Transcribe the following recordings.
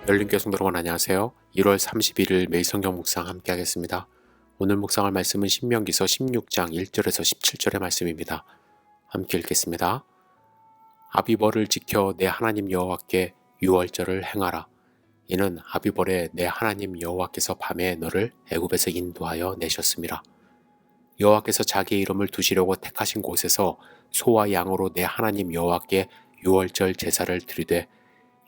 열린 교성 여러분 안녕하세요. 1월 31일 매일 성경 묵상 함께 하겠습니다. 오늘 묵상할 말씀은 신명기서 16장 1절에서 17절의 말씀입니다. 함께 읽겠습니다. 아비벌을 지켜 내 하나님 여호와께 유월절을 행하라. 이는 아비벌에 내 하나님 여호와께서 밤에 너를 애굽에서 인도하여 내셨음이라. 여호와께서 자기의 이름을 두시려고 택하신 곳에서 소와 양으로 내 하나님 여호와께 유월절 제사를 드리되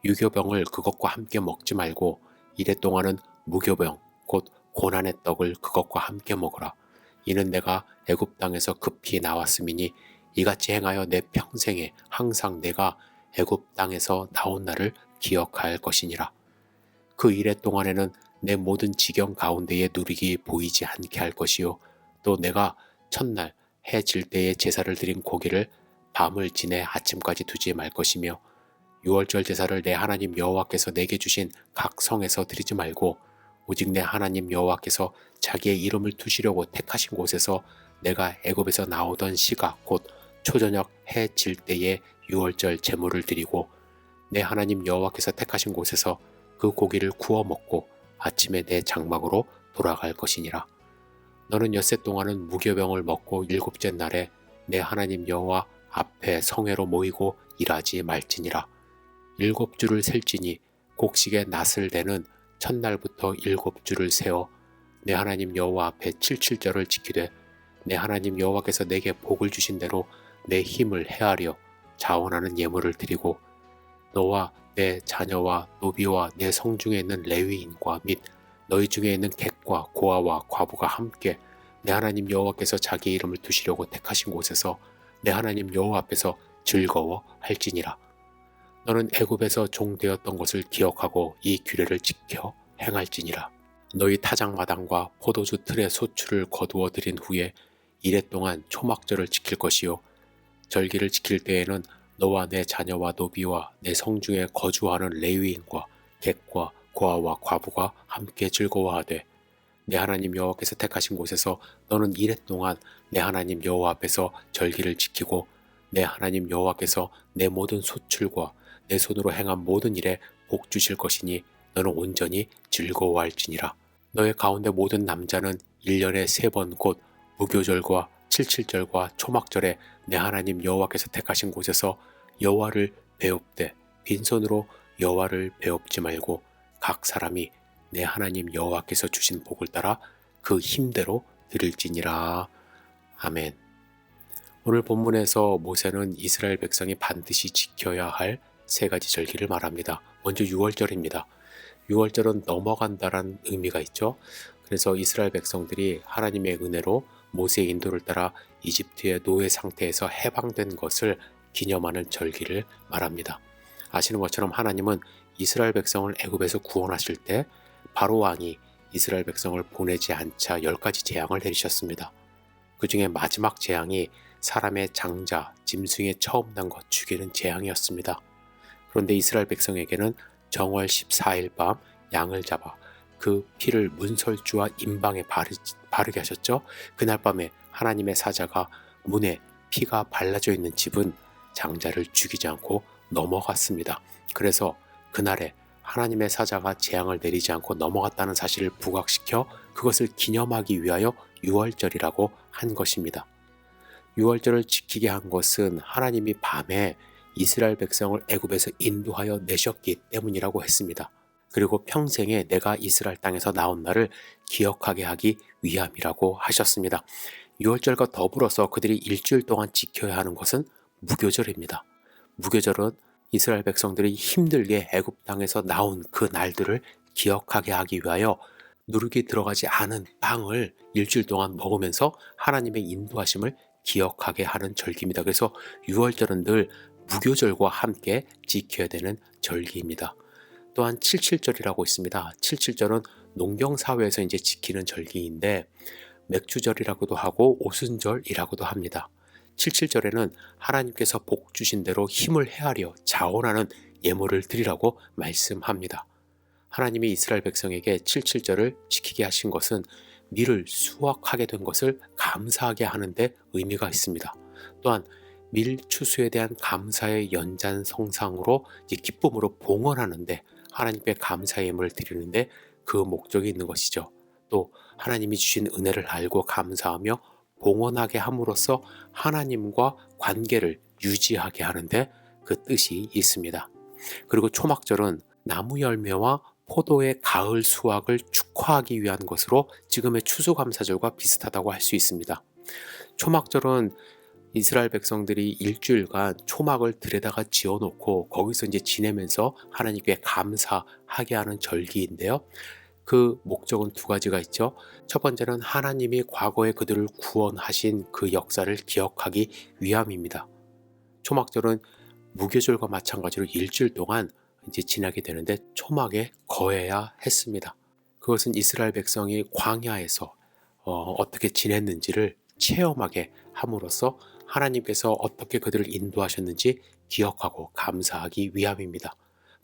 유교병을 그것과 함께 먹지 말고 이래 동안은 무교병 곧 고난의 떡을 그것과 함께 먹으라. 이는 내가 애굽 땅에서 급히 나왔음이니 이같이 행하여 내 평생에 항상 내가 애굽 땅에서 나온 날을 기억할 것이니라. 그 이래 동안에는 내 모든 지경 가운데에 누룩이 보이지 않게 할 것이요 또 내가 첫날 해 질 때에 제사를 드린 고기를 밤을 지내 아침까지 두지 말 것이며 유월절 제사를 내 하나님 여호와께서 내게 주신 각 성에서 드리지 말고 오직 내 하나님 여호와께서 자기의 이름을 두시려고 택하신 곳에서 내가 애굽에서 나오던 시가 곧 초저녁 해 질 때에 유월절 제물을 드리고 내 하나님 여호와께서 택하신 곳에서 그 고기를 구워 먹고 아침에 내 장막으로 돌아갈 것이니라. 너는 엿새 동안은 무교병을 먹고 일곱째 날에 내 하나님 여호와 앞에 성회로 모이고 일하지 말지니라. 7주를 셀지니 곡식의 낫을 대는 첫날부터 7주를 세어 내 하나님 여호와 앞에 77절을 지키되 내 하나님 여호와께서 내게 복을 주신 대로 내 힘을 헤아려 자원하는 예물을 드리고 너와 내 자녀와 노비와 내 성중에 있는 레위인과 및 너희 중에 있는 객과 고아와 과부가 함께 내 하나님 여호와께서 자기 이름을 두시려고 택하신 곳에서 내 하나님 여호와 앞에서 즐거워할지니라. 너는 애굽에서 종되었던 것을 기억하고 이 규례를 지켜 행할지니라. 너희 타작마당과 포도주 틀의 소출을 거두어 들인 후에 이래 동안 초막절을 지킬 것이요 절기를 지킬 때에는 너와 내 자녀와 노비와 내 성중에 거주하는 레위인과 객과 고아와 과부가 함께 즐거워하되 내 하나님 여호와께서 택하신 곳에서 너는 이래 동안 내 하나님 여호와 앞에서 절기를 지키고 내 하나님 여호와께서 내 모든 소출과 내 손으로 행한 모든 일에 복 주실 것이니 너는 온전히 즐거워할지니라. 너의 가운데 모든 남자는 1년에 3번 곧 무교절과 칠칠절과 초막절에 내 하나님 여호와께서 택하신 곳에서 여호와를 배웁되 빈손으로 여호와를 배웁지 말고 각 사람이 내 하나님 여호와께서 주신 복을 따라 그 힘대로 드릴지니라. 아멘. 오늘 본문에서 모세는 이스라엘 백성이 반드시 지켜야 할 3가지 절기를 말합니다. 먼저 유월절입니다. 유월절은 넘어간다란 의미가 있죠. 그래서 이스라엘 백성들이 하나님의 은혜로 모세의 인도를 따라 이집트의 노예 상태에서 해방된 것을 기념하는 절기를 말합니다. 아시는 것처럼 하나님은 이스라엘 백성을 애굽에서 구원하실 때 바로 왕이 이스라엘 백성을 보내지 않자 10가지 재앙을 내리셨습니다. 그 중에 마지막 재앙이 사람의 장자, 짐승의 처음 난 것 죽이는 재앙이었습니다. 그런데 이스라엘 백성에게는 정월 14일 밤 양을 잡아 그 피를 문설주와 임방에 바르게 하셨죠. 그날 밤에 하나님의 사자가 문에 피가 발라져 있는 집은 장자를 죽이지 않고 넘어갔습니다. 그래서 그날에 하나님의 사자가 재앙을 내리지 않고 넘어갔다는 사실을 부각시켜 그것을 기념하기 위하여 유월절이라고 한 것입니다. 유월절을 지키게 한 것은 하나님이 밤에 이스라엘 백성을 애굽에서 인도하여 내셨기 때문이라고 했습니다. 그리고 평생에 내가 이스라엘 땅에서 나온 날을 기억하게 하기 위함이라고 하셨습니다. 유월절과 더불어서 그들이 일주일 동안 지켜야 하는 것은 무교절입니다. 무교절은 이스라엘 백성들이 힘들게 애굽 땅에서 나온 그 날들을 기억하게 하기 위하여 누룩이 들어가지 않은 빵을 일주일 동안 먹으면서 하나님의 인도하심을 기억하게 하는 절기입니다. 그래서 유월절은 늘 무교절과 함께 지켜야 되는 절기입니다. 또한 칠칠절이라고 있습니다. 칠칠절은 농경사회에서 이제 지키는 절기인데 맥주절이라고도 하고 오순절이라고도 합니다. 칠칠절에는 하나님께서 복 주신 대로 힘을 헤아려 자원하는 예물을 드리라고 말씀합니다. 하나님이 이스라엘 백성에게 칠칠절을 지키게 하신 것은 밀을 수확하게 된 것을 감사하게 하는 데 의미가 있습니다. 또한 밀 추수에 대한 감사의 연장성상으로 기쁨으로 봉헌하는데 하나님께 감사의 예물을 드리는데 그 목적이 있는 것이죠. 또 하나님이 주신 은혜를 알고 감사하며 봉헌하게 함으로써 하나님과 관계를 유지하게 하는데 그 뜻이 있습니다. 그리고 초막절은 나무 열매와 포도의 가을 수확을 축하하기 위한 것으로 지금의 추수감사절과 비슷하다고 할 수 있습니다. 초막절은 이스라엘 백성들이 일주일간 초막을 들에다가 지어놓고 거기서 이제 지내면서 하나님께 감사하게 하는 절기인데요. 그 목적은 두 가지가 있죠. 첫 번째는 하나님이 과거에 그들을 구원하신 그 역사를 기억하기 위함입니다. 초막절은 무교절과 마찬가지로 일주일 동안 이제 지나게 되는데 초막에 거해야 했습니다. 그것은 이스라엘 백성이 광야에서 어떻게 지냈는지를 체험하게 함으로써 하나님께서 어떻게 그들을 인도하셨는지 기억하고 감사하기 위함입니다.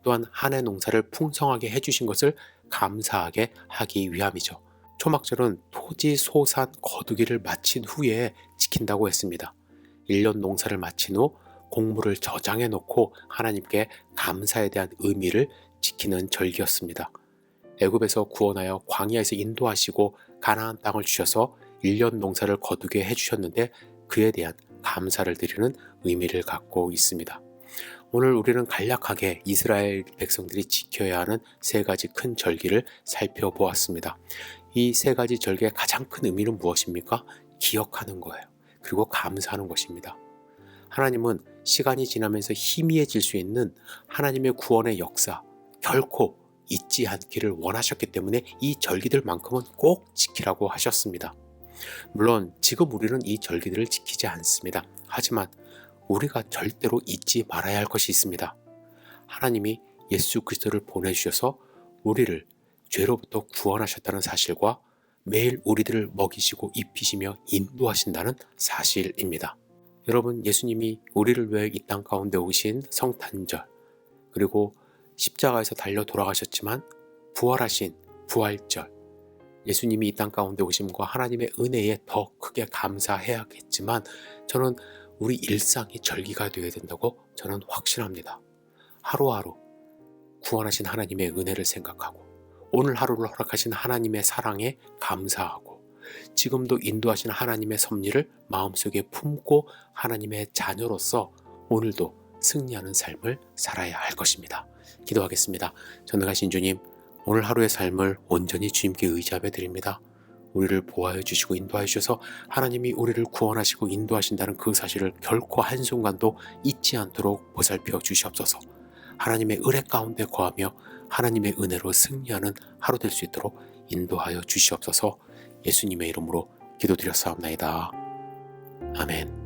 또한 한 해 농사를 풍성하게 해주신 것을 감사하게 하기 위함이죠. 초막절은 토지 소산 거두기를 마친 후에 지킨다고 했습니다. 1년 농사를 마친 후 곡물을 저장해 놓고 하나님께 감사에 대한 의미를 지키는 절기였습니다. 애굽에서 구원하여 광야에서 인도하시고 가나안 땅을 주셔서 1년 농사를 거두게 해주셨는데 그에 대한 감사를 드리는 의미를 갖고 있습니다. 오늘 우리는 간략하게 이스라엘 백성들이 지켜야 하는 세 가지 큰 절기를 살펴보았습니다. 이 세 가지 절기의 가장 큰 의미는 무엇입니까? 기억하는 거예요. 그리고 감사하는 것입니다. 하나님은 시간이 지나면서 희미해질 수 있는 하나님의 구원의 역사 결코 잊지 않기를 원하셨기 때문에 이 절기들만큼은 꼭 지키라고 하셨습니다. 물론 지금 우리는 이 절기들을 지키지 않습니다. 하지만 우리가 절대로 잊지 말아야 할 것이 있습니다. 하나님이 예수 그리스도를 보내주셔서 우리를 죄로부터 구원하셨다는 사실과 매일 우리들을 먹이시고 입히시며 인도하신다는 사실입니다. 여러분, 예수님이 우리를 위해 이 땅 가운데 오신 성탄절, 그리고 십자가에서 달려 돌아가셨지만 부활하신 부활절, 예수님이 이 땅 가운데 오심과 하나님의 은혜에 더 크게 감사해야겠지만 저는 우리 일상이 절기가 되어야 된다고 저는 확신합니다. 하루하루 구원하신 하나님의 은혜를 생각하고 오늘 하루를 허락하신 하나님의 사랑에 감사하고 지금도 인도하신 하나님의 섭리를 마음속에 품고 하나님의 자녀로서 오늘도 승리하는 삶을 살아야 할 것입니다. 기도하겠습니다. 전능하신 주님, 오늘 하루의 삶을 온전히 주님께 의지하며 드립니다. 우리를 보호하여 주시고 인도하여 주셔서 하나님이 우리를 구원하시고 인도하신다는 그 사실을 결코 한순간도 잊지 않도록 보살펴 주시옵소서. 하나님의 은혜 가운데 거하며 하나님의 은혜로 승리하는 하루 될 수 있도록 인도하여 주시옵소서. 예수님의 이름으로 기도드렸사옵나이다. 아멘.